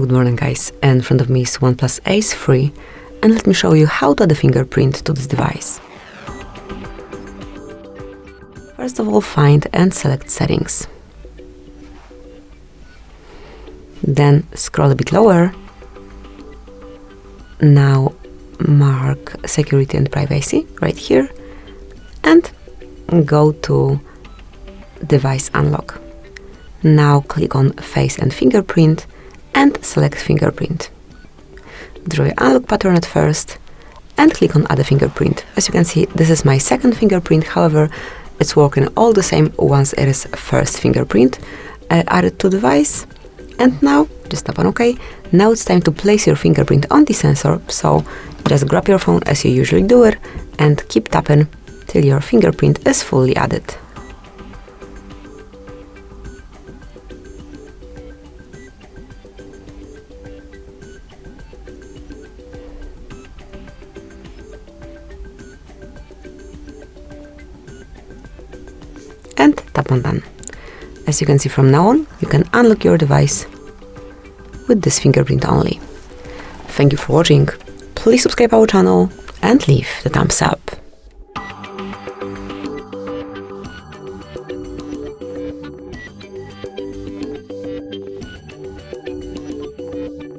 Good morning guys, in front of me is OnePlus Ace 3 and let me show you how to add a fingerprint to this device. First of all, find and select settings. Then scroll a bit lower. Now mark security and privacy right here and go to device unlock. Now click on face and fingerprint and select fingerprint. Draw your unlock pattern at first and click on add a fingerprint. As you can see, this is my second fingerprint, however, it's working all the same once it is first fingerprint. I added to device and now just tap on OK. Now it's time to place your fingerprint on the sensor, so just grab your phone as you usually do it and keep tapping till your fingerprint is fully added. And tap on done. As you can see, from now on, you can unlock your device with this fingerprint only. Thank you for watching. Please subscribe our channel and leave the thumbs up.